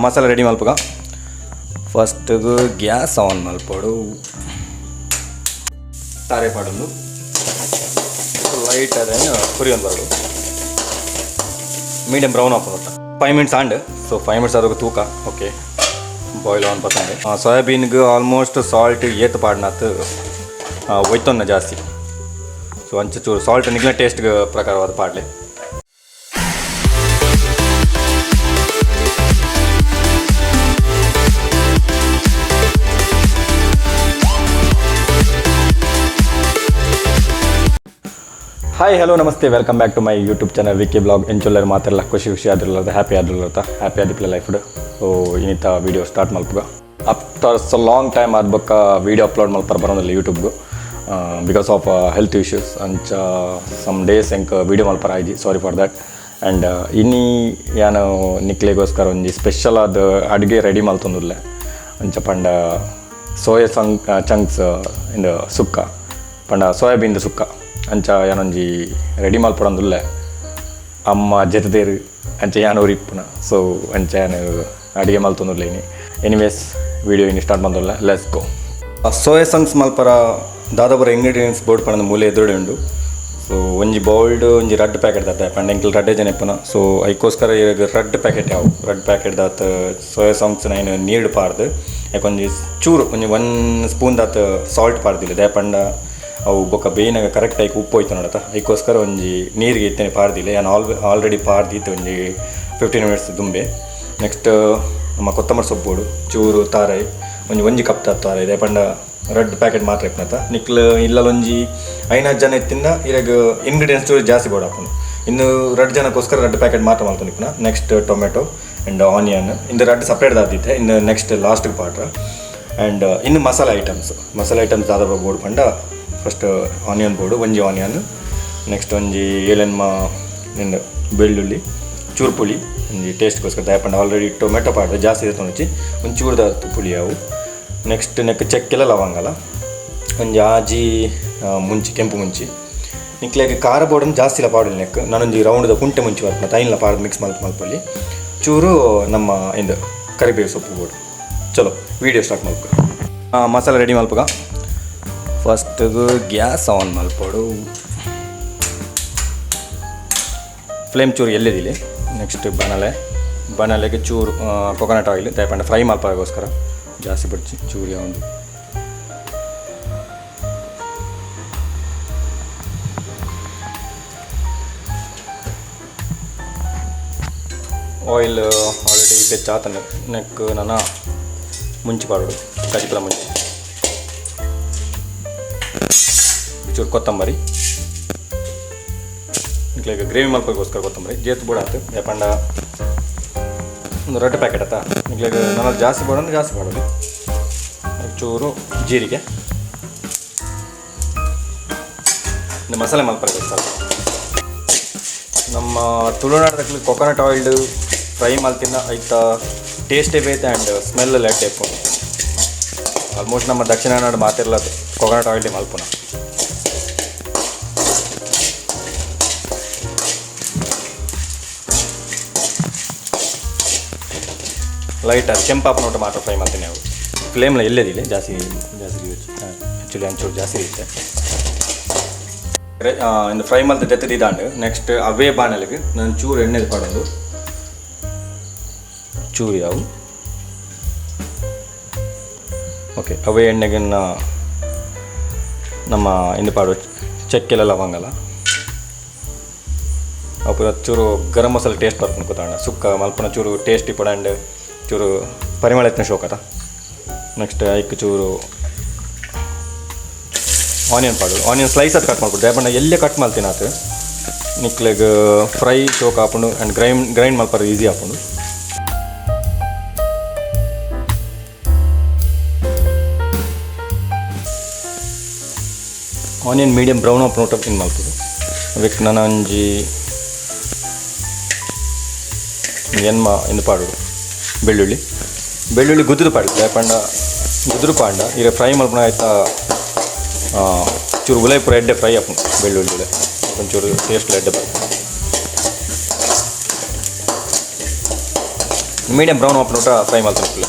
ಮಸಾಲೆ ರೆಡಿ ಮಲ್ಪಗ first gas on ಮಲ್ಪಡು ತಾರೆ ಪಾಡೋದು ಲೈಟ್ ಅದೇ ಪುರಿ ಒಂದು ಬರೋದು ಮೀಡಿಯಮ್ ಬ್ರೌನ್ ಹಾಕೋದು 5 ಮಿನಿಟ್ಸ್ ಆಂಡ್ ಸೊ 5 ಮಿನಿಟ್ಸ್ ಆದಾಗ ತೂಕ ಓಕೆ ಬಾಯ್ಲ್ ಆನ್ ಪತ್ತಂಡೆ ಸೋಯಾಬೀನ್ಗೆ ಆಲ್ಮೋಸ್ಟ್ ಸಾಲ್ಟ್ ಏತ್ ಪಾಡ್ನಾತ್ ಒಯ್ತೊನ್ನ ಜಾಸ್ತಿ ಸೊ ಅಂಚೆ ಚೂರು ಸಾಲ್ಟ್ ನಿಗ್ಲ ಟೇಸ್ಟ್ಗೆ ಪ್ರಕಾರವಾದ ಪಾಡ್ಲೆ ಹಾಯ್ ಹಲೋ ನಮಸ್ತೆ welcome back to my YouTube channel Vicky blog ಎಂಚೊಲ್ಲರು ಮಾತೆಲ್ಲ ಖುಷಿ ಆದ್ರಲ್ಲ ಹ್ಯಾಪಿ ಆದಿಪ್ಲೆ ಲೈಫ್ ಸೊ ಇನ್ನಿತ ವೀಡಿಯೋ ಸ್ಟಾರ್ಟ್ ಮಲ್ಪಗ ಆಫ್ಟರ್ ಸೊ ಲಾಂಗ್ ಟೈಮ್ ಆದ್ಬಕ್ಕ ವೀಡಿಯೋ ಅಪ್ಲೋಡ್ ಮಲ್ಪರ ಬರೋದಿಲ್ಲ ಯೂಟ್ಯೂಬ್ಗೆ ಬಿಕಾಸ್ ಆಫ್ ಹೆಲ್ತ್ ಇಶ್ಯೂಸ್ ಅಂಚ ಸಮ್ ಡೇಸ್ ಎಂಕ್ ವೀಡಿಯೋ ಮಲ್ಪರ ಆಯ್ತು ಸಾರಿ ಫಾರ್ ದ್ಯಾಟ್ ಆ್ಯಂಡ್ ಇನ್ನಿ ಏನು ನಿಕ್ಲೆಗೋಸ್ಕರ ಒಂದು ಸ್ಪೆಷಲ್ ಆದ ಅಡುಗೆ ರೆಡಿ ಮಲ್ತೊಂದಿಲ್ಲ ಅಂಚ ಪಂಡ ಸೋಯಾ ಚಂಕ್ಸ್ ಇಂದ ಸುಕ್ಕ ಪಂಡ ಸೋಯಾಬೀನ್ ಸುಕ್ಕ ಅಂಚ ಏನೊಂಜಿ ರೆಡಿ ಮಲ್ಪಡೊಂದುಲ್ಲೆ ಅಮ್ಮ ಜೆತದೇರು ಅಂಚ ಯಾನವ್ರು ಇಪ್ಪುನ ಸೊ ಅಂಚ ಏನು ಅಡುಗೆ ಮಲ್ತೊಂದುಲ್ಲ ಇನಿ ಎನಿವೇಸ್ ವೀಡಿಯೋ ಇನ್ನು ಸ್ಟಾರ್ಟ್ ಬಂದಲ್ಲ ಲೆಟ್ಸ್ ಗೋ ಸೋಯಾ ಚಂಕ್ಸ್ ಮಲ್ಪರ ದಾದಾಪುರ ಇಂಗ್ರೀಡಿಯೆಂಟ್ಸ್ ಬೋರ್ಡ್ ಪಂಡ ಮೂಲೆ ಎದುರುಡೆ ಉಂಡು ಸೊ ಒಂಜಿ ಬೌಲ್ಡ್ ಒಂಜಿ ರಡ್ ಪ್ಯಾಕೆಟ್ ದಾತ ಪಂಡ ಎಂಕ್ಲು ರಡ್ಡೆ ಜನ ಇಪ್ಪುನ ಸೊ ಅದಕ್ಕೋಸ್ಕರ ಈಗ ರಡ್ ಪ್ಯಾಕೆಟ್ ಯಾವು ರಡ್ ಪ್ಯಾಕೆಟ್ ದಾತ ಸೋಯಾ ಚಂಕ್ಸ್ನ ಏನು ನೀರು ಪಾರ್ದು ಯಾಕೊಂಜಿ ಚೂರು ಒಂಜಿ 1 ಸ್ಪೂನ್ ದಾತ ಸಾಲ್ಟ್ ಪಾರ್ದಿಲ್ಲ ದೇ ಪಂಡ ಅವು ಬೊಕ್ಕ ಬೇಯ್ನಾಗ ಕರೆಕ್ಟಾಗಿ ಉಪ್ಪು ಹೋಯ್ತು ನೋಡತ್ತ ಅದಕ್ಕೋಸ್ಕರ ಒಂಜಿ ನೀರಿಗೆ ಇತ್ತೇನೆ ಪಾರ್ದಿಲ್ಲ ನಾನು ಆಲ್ರೆಡಿ ಪಾರ್ದಿತ್ತು ಒಂಜಿ 15 ಮಿನಿಟ್ಸ್ ದುಂಬೆ ನೆಕ್ಸ್ಟ್ ನಮ್ಮ ಕೊತ್ತಂಬರಿ ಸೊಪ್ಪು ಚೂರು ತಾರಾಯಿ ಒಂಜಿ ಕಪ್ ತಾರಾಯಿ ಇದೆ ಪಂಡ ರೆಡ್ ಪ್ಯಾಕೆಟ್ ಮಾತ್ರ ಇಪ್ಪನತ್ತ ನಿಕ್ಲು ಇಲ್ಲೊಂಜಿ 5 ಜನ ಇತ್ತಿಂದ ಇವಾಗ ಇಂಗ್ರೀಡಿಯೆಂಟ್ಸ್ ಚೂರು ಜಾಸ್ತಿ ಬೋರ್ಡ್ ಹಾಕೊಂಡು ಇನ್ನು 2 ಜನಕ್ಕೋಸ್ಕರ ರೆಡ್ ಪ್ಯಾಕೆಟ್ ಮಾತ್ರ ಮಾಡ್ಕೊಂಡು ಇಪ್ಪನ ನೆಕ್ಸ್ಟ್ ಟೊಮೆಟೊ ಆ್ಯಂಡ್ ಆನಿಯನ್ ಇಂದು ರೆಡ್ ಸಪ್ರೇಟ್ ದಾದಿತ್ತೆ ಇನ್ನು ನೆಕ್ಸ್ಟ್ ಲಾಸ್ಟ್ಗೆ ಪಾಟ್ರ ಆ್ಯಂಡ್ ಇನ್ನು ಮಸಾಲೆ ಐಟಮ್ಸ್ ದಾದ ಬೋರ್ಡ್ ಪಂಡ ಫಸ್ಟ್ ಆನಿಯನ್ ಬೋರ್ಡು ಒಂಜಿ ಆನಿಯನ್ ನೆಕ್ಸ್ಟ್ ಒಂಜಿ ಏಳೆನ್ಮ ನಿಂದು ಬೆಳ್ಳುಳ್ಳಿ ಚೂರು ಪುಳಿ ಒಂಜಿ ಟೇಸ್ಟ್ಗೋಸ್ಕರ ದಯಪಂಡ ಆಲ್ರೆಡಿ ಟೊಮೆಟೊ ಪಾಡ್ರೆ ಜಾಸ್ತಿ ಇರುತ್ತೆ ಒಂಚಿ ಒಂಚೂರ್ದ ಪುಳಿ ಅವು ನೆಕ್ಸ್ಟ್ ಚಕ್ಕೆಲ್ಲ ಲವಂಗಲ್ಲ ಒಂಜಿ ಆಜಿ ಮುಂಚಿ ಕೆಂಪು ಮುಂಚಿ ನಿಕ್ಲಾಗಿ ಖಾರ ಬೋರ್ಡನ್ನು ಜಾಸ್ತಿ ಇಲ್ಲ ಪಾಡಲಿ ನಾನೊಂಜಿ ರೌಂಡ್ದ ಕುಂಟೆ ಮುಂಚಿ ಬರ್ತೀನಿ ತೈನ್ಲ ಪಾಡ್ದು ಮಿಕ್ಸ್ ಮಲ್ಪಲ್ಲಿ ಚೂರು ನಮ್ಮ ಇಂದು ಕರಿಬೇವು ಸೊಪ್ಪು ಬೋರ್ಡು ಚಲೋ ವೀಡಿಯೋ ಸ್ಟಾರ್ಟ್ ಮಲ್ಪಗ ಮಸಾಲೆ ರೆಡಿ ಮಲ್ಪಗ ಫಸ್ಟ್ ಗ್ಯಾಸ್ ಆನ್ ಮಲ್ಪಡು ಫ್ಲೇಮ್ ಚೂರು ಎಲ್ಲಿದಿಲ್ಲ ನೆಕ್ಸ್ಟ್ ಬಣಲೆಗೆ ಚೂರು ಕೊಕೊನಟ್ ಆಯಿಲ್ ದಯಪಂಡ ಫ್ರೈ ಮಲ್ಪಗೋಸ್ಕರ ಜಾಸ್ತಿ ಬಿಡ್ಚಿ ಚೂರು ಒಂದು ಆಯಿಲ್ ಆಲ್ರೆಡಿ ಬೆಚ್ಚಾತ ನೆಕ್ ನನ್ನ ಮುಂಚಿ ಪಾಡೋಡು ಕಜಿಪಲ ಮುಂಚಿ ಚೂರು ಕೊತ್ತಂಬರಿ ಈಗ ಗ್ರೇವಿ ಮಲ್ಪಗೋಸ್ಕರ ಕೊತ್ತಂಬರಿ ಜೇತು ಬೋಡ ಆಯ್ತು ಯಾಪಂಡ ಒಂದು ರೊಟ್ಟಿ ಪ್ಯಾಕೆಟ್ ಆಯ್ತಾ ಈಗ ನಾನು ಜಾಸ್ತಿ ಬೋಡಂದ್ರೆ ಜಾಸ್ತಿ ಮಾಡೋದು ಚೂರು ಜೀರಿಗೆ ಮಸಾಲೆ ಮಲ್ಪಗೋಸ್ಕರ ನಮ್ಮ ತುಳುನಾಡದಲ್ಲಿ ಕೊಕೊನಟ್ ಆಯಿಲ್ ಫ್ರೈ ಮಲ್ತಿನ ಆಯ್ತಾ ಟೇಸ್ಟೇ ಬೇತೆ and smell let F almost ನಮ್ಮ ದಕ್ಷಿಣ ಕನ್ನಡ ಮಾತಿರ್ಲದು ಕೊಕೊನಟ್ ಆಯಿಲ್ ಮಲ್ಪುನ ಲೈಟ್ ಅದು ಕೆಂಪಾಪನೋಟ ಮಾತ್ರ ಫ್ರೈ ಮಾಡ್ತೀನಿ ನಾವು ಫ್ಲೇಮ್ಲ ಎಲ್ಲದಿಲ್ಲ ಜಾಸ್ತಿ ಆ್ಯಕ್ಚುಲಿ ಒಂಚೂರು ಜಾಸ್ತಿ ಇರುತ್ತೆ ಇನ್ನು ಫ್ರೈ ಮಾಡ್ತಾ ತೆತ್ತದು ಇದಾಂಡು ನೆಕ್ಸ್ಟ್ ಅವೇ ಬಾಣಲಿಗೆ ನಾನು ಚೂರು ಎಣ್ಣೆದು ಪಾಡೋದು ಚೂರು ಯಾವು ಓಕೆ ಅವೇ ಎಣ್ಣೆಗೆ ನಮ್ಮ ಇಂದು ಪಾಡೋ ಚಕ್ಕೆಲ್ಲ ಲವಂಗಲ್ಲ ಅಪುರ ಚೂರು ಗರಂ ಮಸಾಲೆ ಟೇಸ್ಟ್ ಬರ್ಕೊಂಡು ಕೂತಾಣ ಸುಕ್ಕ ಮಲ್ಪನ ಚೂರು ಟೇಸ್ಟಿ ಪಡ ಆ್ಯಂಡ್ ಚೂರು ಪರಿಮಳ ಎತ್ತಿನ ಶೋಕತ ನೆಕ್ಸ್ಟ್ ಐಕ್ ಚೂರು ಆನಿಯನ್ ಪಾಡೋದು ಆನಿಯನ್ ಸ್ಲೈಸ್ ಅದು ಕಟ್ ಮಾಡ್ಬಿಟ್ಟು ದಯಪಂಡ ಎಲ್ಲೇ ಕಟ್ ಮಾಡ್ತೀನಿ ಆತು ನಿಕ್ಲೆಗೆ ಫ್ರೈ ಶೋಕ್ ಹಾಕೊಂಡು ಆ್ಯಂಡ್ ಗ್ರೈಂಡ್ ಮಲ್ಪಾರ ಈಸಿ ಹಾಕೊಂಡು ಆನಿಯನ್ ಮೀಡಿಯಮ್ ಬ್ರೌನ್ ಹಾಕೊಂಡು ಊಟ ತಿನ್ ಮಲ್ಪದು ಅದಕ್ಕೆ ನಾನು ಒಂಜಿ ಎನ್ಮ ಎಂದು ಪಾಡೋದು ಬೆಳ್ಳುಳ್ಳಿ ಗುದ್ರು ಪಾಡಿದ್ದು ದಯಪಂಡ ಗುದ್ರು ಪಾಂಡ ಈಗ ಫ್ರೈ ಮಲ್ಪನ ಆಯ್ತಾ ಚೂರು ಉಲೈಪುರ ಎಡ್ಡೆ ಫ್ರೈ ಹಾಕು ಬೆಳ್ಳುಳ್ಳಿ ಒಂಚೂರು ಟೇಸ್ಟ್ ಎಡ್ಡೆ ಬರುತ್ತೆ ಮೀಡಿಯಂ ಬ್ರೌನ್ ಆಪನೋಟ ಫ್ರೈ ಮಾಡ್ತೀನಿ ಫುಲ್.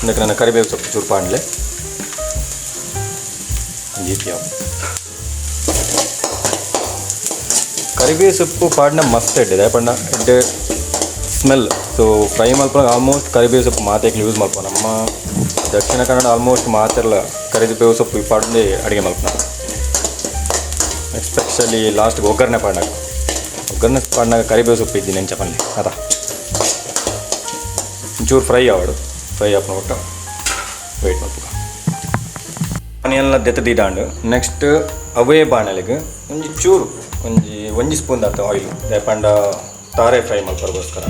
ಇದಕ್ಕೆ ನಾನು ಕರಿಬೇವು ಸೊಪ್ಪು ಚೂರು ಪಾಡಲೆ ಜೀತಿ ಯಾವ ಕರಿಬೇವು ಸೊಪ್ಪು ಪಾಡಿನ ಮಸ್ತ್ ಇಟ್ಟಿದೆ ಪಣ್ಣ ಇಡ್ಡೆ ಸ್ಮೆಲ್. ಸೊ ಫ್ರೈ ಮಾಡ್ಕೊಂಡು ಆಲ್ಮೋಸ್ಟ್ ಕರಿಬೇವು ಸೊಪ್ಪು ಮಾತೇಕೆ ಯೂಸ್ ಮಾಡ್ಕೊ. ನಮ್ಮ ದಕ್ಷಿಣ ಕನ್ನಡ ಆಲ್ಮೋಸ್ಟ್ ಮಾತೆಲ್ಲ ಕರಿಬೇವು ಸೊಪ್ಪು ಪಾಡೇ ಅಡುಗೆ ಮಾಡ್ಕೊ. ಎಸ್ಪೆಷಲಿ ಲಾಸ್ಟ್ಗೆ ಒಗ್ಗರಣೆ ಪಾಡಿನಾಗ ಕರಿಬೇವು ಸೊಪ್ಪು ಇದ್ದೀನಿ ನೆಂಚಪಲ್ಲಿ ಅದ ಒಂಚೂರು ಫ್ರೈ ಆಪ್ನೊಟ್ಟು ವೆಯ್ಟ್ ಮಾಡ್ಬೇಕು. ಆನಿಯನ್ಲ ದೆತ್ತದಿಡಾಂಡು ನೆಕ್ಸ್ಟ್ ಅವೇ ಬಾಣಲೆಗೆ ಒಂಜಿ ಸ್ಪೂನ್ ಆತ ಆಯಿಲ್ ದಯಪಂಡ ತಾರೆ ಫ್ರೈ ಮಾಡ್ಕೋಸ್ಕರ.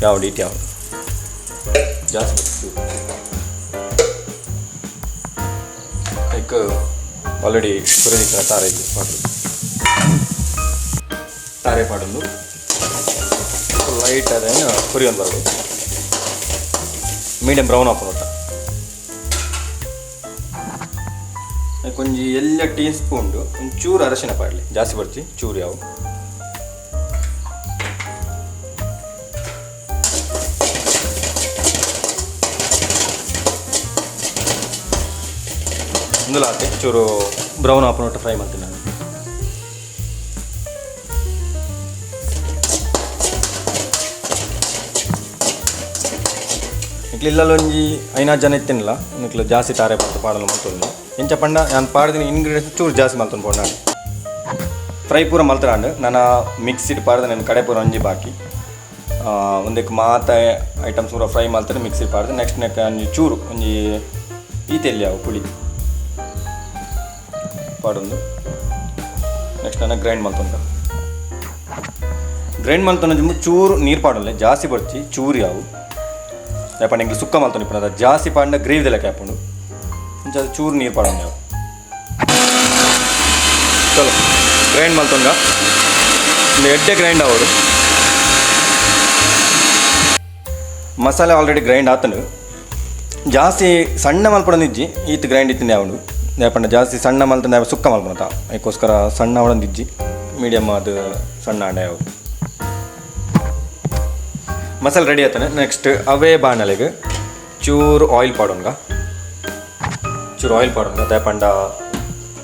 ಯಾವ್ದು ಇಟ್ಟು ಯಾವುದು ಜಾಸ್ತಿ ಲೈಕ್ ಆಲ್ರೆಡಿ ಸುರಿದಿತ್ತು ತಾರೆ ಪಾಡೊಂದು ಲೈಟ್ ಅದೇನು ಹುರಿಯೊಂದು ಬರೋದು ಮೀಡಿಯಂ ಬ್ರೌನ್ ಆಪನೋಟ. ಕೊಂಚಿ ಎಲ್ಲ ಟೀ ಸ್ಪೂನ್ಡು ಒಂಚೂರು ಅರಶಿನ ಪಾಡಲಿ ಜಾಸ್ತಿ ಬರ್ತಿ ಚೂರು ಯಾವ ಒಂದು ಆತೆ ಚೂರು ಬ್ರೌನ್ ಆಪನೋಟ ಫ್ರೈ ಮಾಡ್ತೀನಿ ನಾನು. ಇಲ್ಲೊಂಜಿ 5-6 ಜನ ಇತ್ತೇನಿಲ್ಲ ನಿಕ್ಲು ಜಾಸ್ತಿ ತಾರೆ ಪಾಡಲು ಮಾಡ್ತೀನಿ ಎಂಚ ಪಂಡ ನಾನು ಪಾಡ್ದಿನ ಇಂಗ್ರೀಡಿಯೆಂಟ್ಸ್ ಚೂರು ಜಾಸ್ತಿ ಮಾಡ್ತೀನಿ ಪೋಣ. ನಾನು ಫ್ರೈ ಪೂರ ಮಲ್ತರಾಂಡು ನಾನು ಮಿಕ್ಸಿಡ್ ಪಾಡ್ದೆ ನಾನು ಕಡೆ ಪೂರ ಒಂಜಿ ಬಾಕಿ ಒಂದಕ್ಕೆ ಮಾತ ಐಟಮ್ಸ್ ಪೂರ ಫ್ರೈ ಮಾಡ್ತಾರೆ ಮಿಕ್ಸಿಡ್ ಪಾಡ್ದೆ. ನೆಕ್ಸ್ಟ್ ಒಂಜಿ ಚೂರು ಒಂಜಿ ಈತೆಲ್ಲಿ ಯಾವ ಪುಳಿ ಪಾಡೊಂದು ನೆಕ್ಸ್ಟ್ ನಾನು ಗ್ರೈಂಡ್ ಮಾಡ್ತೊಂದು ಚೂರು ನೀರು ಪಾಡಲ್ಲ ಜಾಸ್ತಿ ಬರ್ತಿ ಚೂರು ಯಾವು ಯಾಪಂಡ ಇಂಗ್ಲಿ ಸುಕ್ಕ ಮಾಡ್ತಾನೆ ಇಪ್ಪ ಜಾಸ್ತಿ ಪಾಡಿನ ಗ್ರೇವಿದೆಲ್ಲ ಕ್ಯಾಪುಂಡು ಅದು ಚೂರು ನೀರು ಪಾಡೋಣ ನಾವು ಚಲೋ ಗ್ರೈಂಡ್ ಮಾಡ್ತೊಂಡ ಒಂದು ಎಡ್ಡೆ ಗ್ರೈಂಡ್ ಅವರು ಮಸಾಲೆ ಆಲ್ರೆಡಿ ಗ್ರೈಂಡ್ ಆತನು ಜಾಸ್ತಿ ಸಣ್ಣ ಮಲ್ಪಡೊಂದು ಇಜ್ಜಿ ಈತ್ ಗ್ರೈಂಡ್ ಇತ್ತಿನ ಯಾವನು ಯಾಪಂಡ ಜಾಸ್ತಿ ಸಣ್ಣ ಮಲ್ತಂದ ಯಾವ ಸುಕ್ಕ ಮಲ್ಪನತ ಅದಕ್ಕೋಸ್ಕರ ಸಣ್ಣ ಅವಳೊಂದು ಇಜ್ಜಿ ಮೀಡಿಯಮ್ ಅದು ಸಣ್ಣ ಅಂಡ ಯಾವ ಮಸಾಲೆ ರೆಡಿ ಆಯ್ತಾನೆ. ನೆಕ್ಸ್ಟ್ ಅವೇ ಬಾಣಲೆಗೆ ಚೂರು ಆಯಿಲ್ ಪಾಡೋಂಗ ದಯಪಂಡ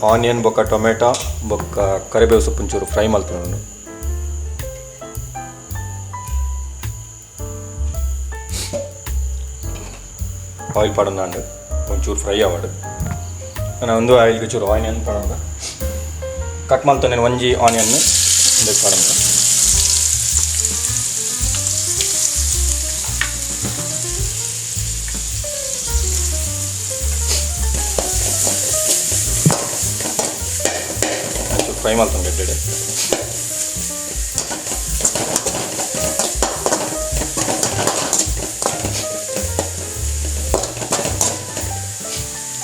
ಆನಿಯನ್ ಬೊಕ್ಕ ಟೊಮೆಟೊ ಬೊಕ್ಕ ಕರಿಬೇವು ಸೊಪ್ಪು ಚೂರು ಫ್ರೈ ಮಾಡ್ತಾನೆ. ಆಯಿಲ್ ಪಾಡೋಣ ಅಂಡು ಒಂಚೂರು ಫ್ರೈ ಆವಾಡು ನಾನು ಒಂದು ಆಯಿಲ್ಗೆ ಚೂರು ಆನಿಯನ್ ಪಾಡೋಂಗ ಕಟ್ ಮಾಡ್ತಾನೆ ಒಂಜಿ ಆನಿಯನ್ ಇದಕ್ಕೆ ಪಾಡೋಂಗ ಫ್ರೈ ಮಾಡ್ತಾನೆ ಗೆಡ್ಡೆ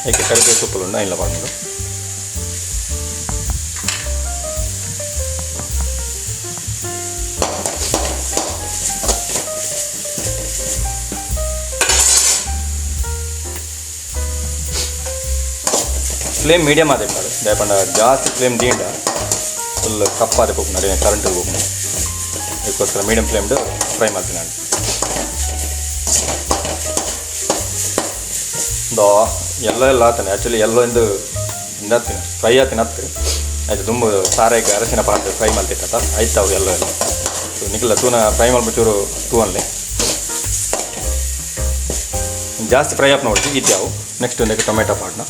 ಏಕೆ ಕರಿಬೇವು ಸೊಪ್ಪುలున్న ಇಲ್ಲ ಬಂದು ಫ್ಲೇಮ್ ಮೀಡಿಯಮ್ ಆದ ಪಾಡು ದಯಪಂಡ ಜಾಸ್ತಿ ಫ್ಲೇಮ್ ದೀಂಡ ಫುಲ್ ಕಪ್ಪಾದ ಹೋಗಿ ನಡಿ ಕರೆಂಟ್ ಹೋಗಿ ಅದಕ್ಕೋಸ್ಕರ ಮೀಡಿಯಮ್ ಫ್ಲೇಮ್ಡು ಫ್ರೈ ಮಾಡ್ತೀನಿ ನಾನು. ಎಲ್ಲ ಆತಾನೆ ಆ್ಯಕ್ಚುಲಿ ಎಲ್ಲೊಂದು ತಿನ್ನತ್ತೀನಿ ಫ್ರೈ ಆತೀನಿ ಹತ್ತು ಆಯ್ತು ತುಂಬ ಸಾರಾಗಿ ಅರಸಿನ ಪಾತ್ರೆ ಫ್ರೈ ಮಾಡ್ತಿತ್ತ ಆಯ್ತು ಅವ್ರು ಎಲ್ಲ ಸೊ ನಿಖಿಲ್ಲ ತೂನ ಫ್ರೈ ಮಾಡ್ಬಿಟ್ಟೂರು ತೂವಲ್ಲಿ ಜಾಸ್ತಿ ಫ್ರೈ ಆಪ್ ನೋಡ್ತೀವಿ ಇದ್ಯಾವು. ನೆಕ್ಸ್ಟ್ ಒಂದಕ್ಕೆ ಟೊಮೆಟೊ ಪಾಡ್ನ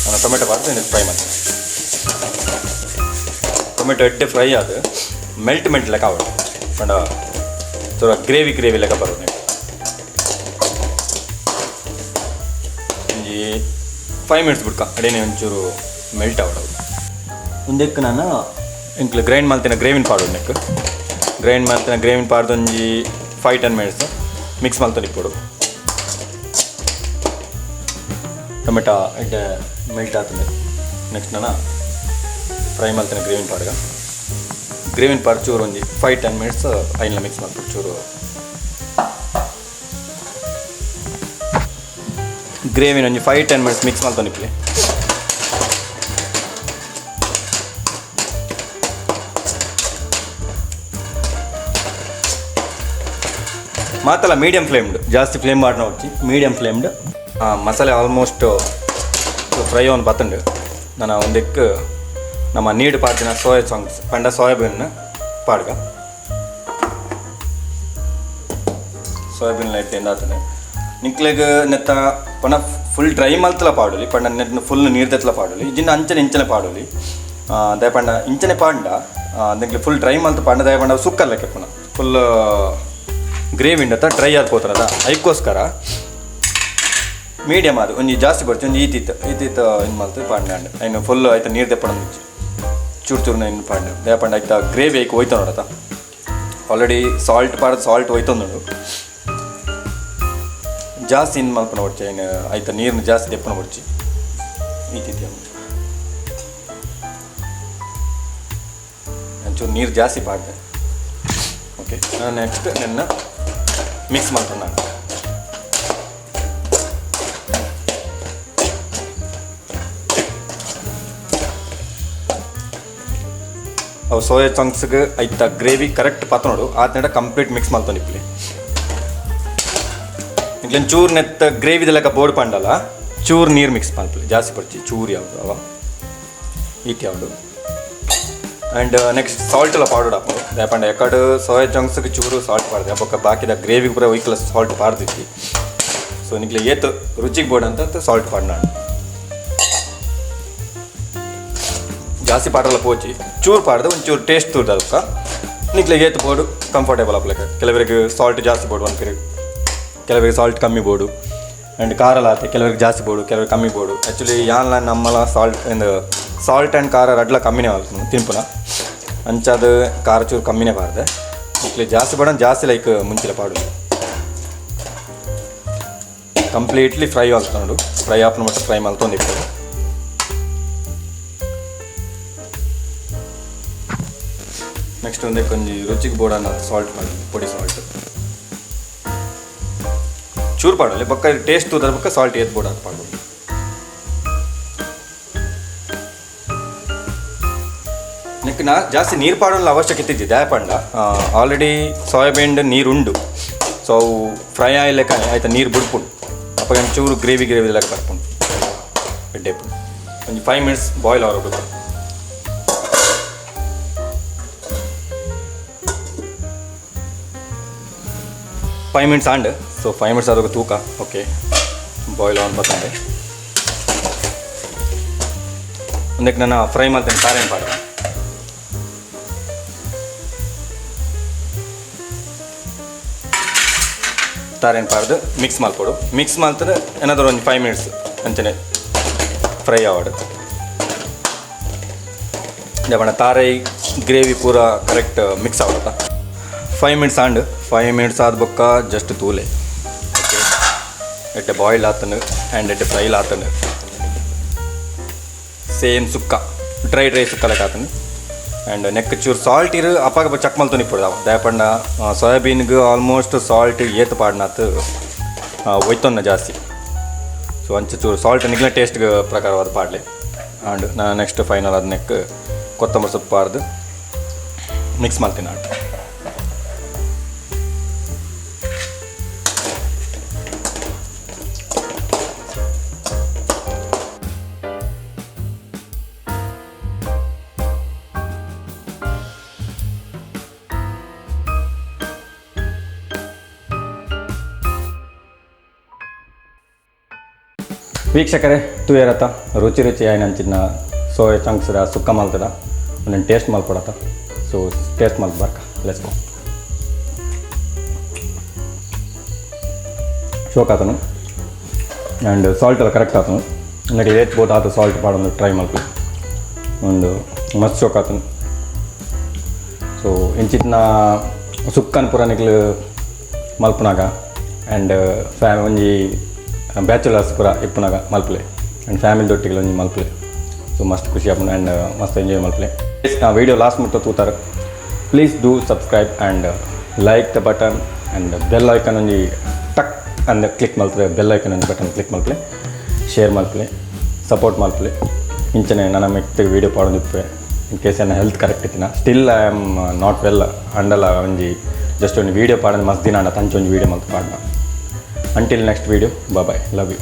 ನಾನು ಟೊಮೆಟೊ ಪಾಡ್ದು ಇದಕ್ಕೆ ಫ್ರೈ ಮಾಡ್ತೀನಿ. ಟೊಮೆಟೊ ಎಡ್ಡೆ ಫ್ರೈ ಆದ ಮೆಲ್ಟ್ ಲೆಕ್ಕ ಆಗುತ್ತೆ ಪಂಡ ಥೋड़ा ಗ್ರೇವಿ ಲೆಕ್ಕ ಬರೋದು. ಒಂಜಿ 5 ಮಿನಿಟ್ಸ್ ಬಿಡ್ಕ ಅಡೇನೆ ಒಂಚೂರು ಮೆಲ್ಟ್ ಆಗೋದು. ಒಂದಕ್ಕೆ ನಾನು ಇಂಕ್ಲು ಗ್ರೈಂಡ್ ಮಾಡ್ತೇನೆ ಗ್ರೇವಿನ ಪಾಡೋದು ನೆಕ್ ಗ್ರೈಂಡ್ ಮಾಡ್ತೇನೆ ಗ್ರೇವಿನ ಪಾಡ್ದು ಒಂಜಿ 5-10 ಮಿನಿಟ್ಸ್ ಮಿಕ್ಸ್ ಮಾಡ್ತಾನೆ ಇಕ್ಕೊಡು. ಟೊಮೆಟೊ ಎಡ್ಡೆ ಮೆಲ್ಟ್ ಆಗ್ತದೆ. ನೆಕ್ಸ್ಟ್ ನಾನು ಫ್ರೈ ಮಾಡ್ತೇನೆ ಗ್ರೇವಿನ ಪಾಡ್ಗ ಗ್ರೇವಿನ ಪಾಡು ಚೂರು ಒಂಜಿ 5-10 ಮಿನಿಟ್ಸ್ ಐನ್ಲ ಮಿಕ್ಸ್ ಮಾಡ್ಬಿಟ್ಟು ಚೂರು ಗ್ರೇವಿನ ಒಂಜಿ 5-10 ಮಿನಿಟ್ಸ್ ಮಿಕ್ಸ್ ಮಾಡ್ತಾನಿಪ್ಲಿ. ಮಾತಲ್ಲ ಮೀಡಿಯಂ ಫ್ಲೇಮ್ಡ್, ಜಾಸ್ತಿ ಫ್ಲೇಮ್ ಮಾಡಿನ వచ్చి ಮೀಡಿಯಂ ಫ್ಲೇಮ್ಡ್ ಮಸಾಲೆ ಆಲ್ಮೋಸ್ಟ್ ಫ್ರೈ ಆನ್ ಬತ್ತಂಡು ನಾನು ಒಂದಕ್ಕೆ ನಮ್ಮ ನೀಡು ಪಾಡ್ದಿನ ಸೋಯಾ ಚಂಕ್ಸ್ ಪಂಡ ಸೋಯಾಬೀನ್ ಪಾಡ್ಗ ಸೋಯಾಬೀನ್ ಲೈಟ್ ಎಂದಾತನೆ ನಿಕ್ಲೆಗ್ ನೆತ್ತ ಪಂಡ ಫುಲ್ ಡ್ರೈ ಮಲ್ತಲ ಪಾಡೋಲಿ ಪಂಡ ನೆಟ್ ಫುಲ್ ನೀರು ತೆತ್ತಲ ಪಾಡೋಲಿ ಇಜಿನ ಅಂಚನೆ ಇಂಚನೆ ಪಾಡೋಲಿ ದಯಪಂಡ ಇಂಚನೆ ಪಾಂಡ ಅದಕ್ಕೆ ಫುಲ್ ಡ್ರೈ ಮಲ್ತ ಪಾಂಡ ದಯಪಂಡ ಸುಕ್ಕಲ್ಲಕ್ಕೆ ಪುನಃ ಫುಲ್ ಗ್ರೇವಿ ಇಂಡತ್ತ ಡ್ರೈ ಆದ್ಕೋತಾರದ ಅದಕ್ಕೋಸ್ಕರ ಮೀಡಿಯಮ್ ಅದು ಒಂಜಿ ಜಾಸ್ತಿ ಬರ್ತಿ ಒಂಜಿ ಈತಿತ್ತು ಇನ್ನು ಮಲ್ತು ಪಾಂಡೆ ಇನ್ನು ಫುಲ್ ಆಯ್ತು ನೀರು ತೆಪ್ಪಣ ಚೂರು ಚೂರ್ನ ಇನ್ನು ಪಾಂಡೆ ದೇಪಂಡ ಆಯ್ತಾ ಗ್ರೇವಿ ಆಯ್ಕೆ ಹೋಯ್ತು ನೋಡತ್ತ ಆಲ್ರೆಡಿ ಸಾಲ್ಟ್ ಪಾಡ್ದು ಸಾಲ್ಟ್ ಹೋಯ್ತೊಂದು ಜಾಸ್ತಿ ಇನ್ನು ಮಲ್ಪನ ಹೊಡ್ಚೆ ಇನ್ನು ಆಯ್ತಾ ನೀರನ್ನ ಜಾಸ್ತಿ ತೆಪ್ಪಣ ಹೊಡ್ಚಿ ಈತಿತ್ತು ಒಂಚೂರು ನೀರು ಜಾಸ್ತಿ ಪಾಡ್ದೆ. ಓಕೆ ನಾನು ನೆಕ್ಸ್ಟ್ ನನ್ನ ಮಿಕ್ಸ್ ಮಾಡ್ಕೊಂಡು ನಾನು ಅವು ಸೋಯಾ ಚಂಕ್ಸ್ಗೆ ಆಯ್ತಾ ಗ್ರೇವಿ ಕರೆಕ್ಟ್ ಪಾತ್ರ ನೋಡು ಆದ ಕಂಪ್ಲೀಟ್ ಮಿಕ್ಸ್ ಮಾಡ್ತಾನಿಪ್ಲಿ. ಇಟ್ಲೇನು ಚೂರು ನೆತ್ತ ಗ್ರೇವಿದೆಲ್ಲ ಬೋರ್ಡ್ ಪಂಡಲ್ಲ ಚೂರು ನೀರು ಮಿಕ್ಸ್ ಮಾಡ್ಲಿ ಜಾಸ್ತಿ ಪಡ್ಚಿ ಚೂರು ಯಾವುದು ಅವ ಈಟ್ ಯಾವುದು ಆ್ಯಂಡ್ ನೆಕ್ಸ್ಟ್ ಸಾಲ್ಟ್ ಎಲ್ಲ ಪಾಡೋಡು ಹಾಕೋದು ಯಾಕಂದ್ರೆ ಯಾಕಡೆ ಸೋಯಾ ಚಂಕ್ಸ್ಗೆ ಚೂರು ಸಾಲ್ಟ್ ಪಾಡ್ದೆ ಅಪ್ಪಕ್ಕ ಬಾಕಿದ ಗ್ರೇವಿಗೆ ಪೂರ ಒಯ್ಕಲ ಸಾಲ್ಟ್ ಪಾಡ್ದಿದ್ವಿ. ಸೊ ನಿಕ್ಲೆ ಏತು ರುಚಿಗೆ ಬೋರ್ಡ್ ಅಂತ ಸಾಲ್ಟ್ ಪಾಡ್ ನಾನು ಜಾಸ್ತಿ ಪಾಡಲ್ಲ ಪೋಚಿ ಚೂರು ಪಾಡ್ದೆ ಒಂಚೂರು ಟೇಸ್ಟ್ ತೂರ್ದು ಅದಕ್ಕೆ ನಿಕ್ಲೆ ಏತು ಬೋರ್ಡು ಕಂಫರ್ಟೇಬಲ್ ಅಪ್ಲಕ್ಕೆ ಕೆಲವರಿಗೆ ಸಾಲ್ಟ್ ಜಾಸ್ತಿ ಬೋರ್ಡು ಒಂದು ಪೀರಿಯಡ್ ಕೆಲವರಿಗೆ ಸಾಲ್ಟ್ ಕಮ್ಮಿ ಬೋರ್ಡು ಆ್ಯಂಡ್ ಖಾರ ಆತೆ ಕೆಲವರಿಗೆ ಜಾಸ್ತಿ ಬೋರ್ಡು ಕೆಲವರಿಗೆ ಕಮ್ಮಿ ಬೋರ್ಡು ಆ್ಯಕ್ಚುಲಿ ಯಾನ್ ನಮ್ಮಲ್ಲ ಸಾಲ್ಟ್ ಆ್ಯಂಡ್ ಖಾರ ರಡ್ಲ ಕಮ್ಮಿನೇ ಆಲ್ತು ತಿಂಪುನ ಅಂಚಾದ ಖಾರ ಚೂರು ಕಮ್ಮಿನೇ ಬಾರ್ದೆ ಇಟ್ಲಿ ಜಾಸ್ತಿ ಬೋಡ ಜಾಸ್ತಿ ಲೈಕ್ ಮುಂಚಿನ ಪಾಡು ಕಂಪ್ಲೀಟ್ಲಿ ಫ್ರೈ ಆಲ್ತು ಫ್ರೈ ಆಪ್ನ ಮಟ್ಟ ಫ್ರೈ ಮಲ್ತೊಂದಿತ್ತು. ನೆಕ್ಸ್ಟ್ ಒಂದೇ ಕೊಂಚ ರುಚಿಗೆ ಬೋಡನ್ನ ಸಾಲ್ಟ್ ಮಾಡಿ ಪೊಡಿ ಸಾಲ್ಟ್ ಚೂರು ಪಾಡಲ್ಲಿ ಬಕ್ಕ ಟೇಸ್ಟ್ ತೂದ್ರ ಬಕ್ಕ ಸಾಲ್ಟ್ ಏತ್ ಬೋಡ ಪಾಡು ನೆಕ್ ನಾ ಜಾಸ್ತಿ ನೀರು ಪಾಡೋಲ್ಲ ಅವಶ್ಯಕತೆ ಇದ್ದಿದೆ ಪಂಡ ಆಲ್ರೆಡಿ ಸೋಯಾಬೀನ್ ನೀರುಂಡು ಸೊ ಅವು ಫ್ರೈ ಆಯ್ಲೆಕ್ಕ ಆಯ್ತಾ ನೀರು ಬಿಡ್ಪುಂಡು ಅಪ್ಪ ಚೂರು ಗ್ರೇವಿ ಲೆಕ್ಕ ಬರ್ಪುಂಡು ಎಡ್ಡೆಪುಂಡು ಒಂದು 5 ಮಿನಿಟ್ಸ್ ಬಾಯ್ಲ್ ಆಗೋಬೇಕು. Five minutes and so 5 minutes ಆದಾಗ ತೂಕ ಓಕೆ ಬಾಯ್ಲ್ ಆನ್ ಬರ್ತಂಡೆ ಒಂದಕ್ಕೆ ನಾನು ಫ್ರೈ ಮಾಡ್ತೇನೆ ತಾರೇನು ಪಾಡು ತಾರೇನು ಪಾಡ್ದು ಮಿಕ್ಸ್ ಮಾಡ್ಕೊಡು ಮಿಕ್ಸ್ ಮಾಡ್ತಾರೆ ಏನಾದರೂ ಒಂದು 5 ಮಿನಿಟ್ಸ್ ಅಂಚನೆ ಫ್ರೈ ಆವಾಡು ಜಪಣ ತಾರೈ ಗ್ರೇವಿ ಪೂರ ಕರೆಕ್ಟ್ ಮಿಕ್ಸ್ ಆಗುತ್ತಾ 5 ಮಿನಿಟ್ಸ್ ಆಂಡ್ 5 ಮಿನಿಟ್ಸ್ ಆದ ಬೊಕ್ಕ ಜಸ್ಟ್ ತೂಲೆ ಓಕೆ ಎಟ್ಟೆ ಬಾಯ್ಲ್ ಆತನು ಆ್ಯಂಡ್ ಎಟ್ಟೆ ಫ್ರೈಲ್ ಆತನು ಸೇಮ್ ಸುಕ್ಕ ಡ್ರೈ ಸುಕ್ಕ ಲೆಕ್ಕ ಆತನು ಆ್ಯಂಡ್ ನೆಕ್ ಚೂರು ಸಾಲ್ಟ್ ಇರು ಅಪ್ಪಾಗ ಚಕ್ ಮಲ್ತು ನಿಪ್ಪುಡು ದಯಪಂಡ ಸೋಯಾಬೀನ್ಗೆ ಆಲ್ಮೋಸ್ಟ್ ಸಾಲ್ಟ್ ಏತು ಪಾಡ್ನಾತು ಒಯ್ತೊನ್ನ ಜಾಸ್ತಿ ಸೊ ಅಂಚೆ ಚೂರು ಸಾಲ್ಟ್ ನಿಗ್ಲ ಟೇಸ್ಟ್ಗೆ ಪ್ರಕಾರವಾದ ಪಾಡ್ಲೆ ಆ್ಯಂಡ್ ನಾನು ನೆಕ್ಸ್ಟ್ ಫೈನಲ್ ಆದ ನೆಕ್ ಕೊತ್ತಂಬರಿ ಸೊಪ್ಪು ಪಾಡ್ದು ಮಿಕ್ಸ್ ಮಾಡ್ತೀನಿ ನಾನು. ವೀಕ್ಷಕರೇ ತೂಯರತ್ತ ರುಚಿ ಆಯ್ನ ಅಂಚಿನ ಸೋಯಾ ಚಂಕ್ಸ್ದ ಸುಕ್ಕ ಮಲ್ತದ ಒಂದೊಂದು ಟೇಸ್ಟ್ ಮಲ್ಕೊಡತ್ತ ಸೊ ಟೇಸ್ಟ್ ಮಲ್ತ್ ಬರ್ಕ ಲೆಟ್ಸ್ ಗೋ ಶೋಕ್ ಆತನು ಆ್ಯಂಡ್ ಸಾಲ್ಟ್ ಎಲ್ಲ ಕರೆಕ್ಟ್ ಆತನು ನನಗೆ ಏತ್ ಬೋದು ಆತ ಸಾಲ್ಟ್ ಪಾಡೊಂದು ಟ್ರೈ ಮಲ್ಪು ಒಂದು ಮಸ್ತ್ ಶೋಕ್ ಆತನು. ಸೊ ಇಂಚಿನ ಸುಕ್ಕನ ಪೂರ ನಿಕ್ಲು ಮಲ್ಪನಾಗ ಆ್ಯಂಡ್ ಒಂಜಿ ಬ್ಯಾಚುಲರ್ಸ್ ಪೂರ ಇಪ್ಪನಾಗ ಮಲ್ಪಲೆ ಆ್ಯಂಡ್ ಫ್ಯಾಮಿಲಿ ದೊಟ್ಟಿಗೆ ಒಂಜಿ ಮಲ್ಪಲೆ ಸೊ ಮಸ್ತ್ ಖುಷಿ ಆಪುಂಡು ಆ್ಯಂಡ್ ಮಸ್ತ್ ಎಂಜಾಯ್ ಮಲ್ಪಲೆ. ವಿಡಿಯೋ ಲಾಸ್ಟ್ ಮುಟ್ಟ ತೂತಾರೆ please do subscribe and like the button and bell icon ಒಂಜಿ ಟಕ್ ಅಂದ ಕ್ಲಿಕ್ ಮಲ್ತದೆ. ಬೆಲ್ ಐಕನ್ ಒಂದು ಬಟನ್ ಕ್ಲಿಕ್ ಮಲ್ಪಲೆ, ಶೇರ್ ಮಲ್ಪಲೆ, ಸಪೋರ್ಟ್ ಮಲ್ಪಲೆ. ಇಂಚನೆ ನನ್ನ ಮೆತ್ತೆ ವೀಡಿಯೋ ಪಾಡೋದಿಪ್ಪೆ. ಇನ್ ಕೇಸ್ ನನ್ನ ಹೆಲ್ತ್ ಕರೆಕ್ಟ್ ಇತ್ತಿನ still I am not well ಅಂಡಲ ಒಂಜಿ ಜಸ್ಟ್ ಒಂದು ವೀಡಿಯೋ ಪಾಡೋದು ಮಸ್ತ್ ದಿನ ಅಂಡ ತಂಚ ಒಂದು ವೀಡಿಯೋ ಮಲ್ತು ಪಾಡ್ನ. Until next video, bye, love you.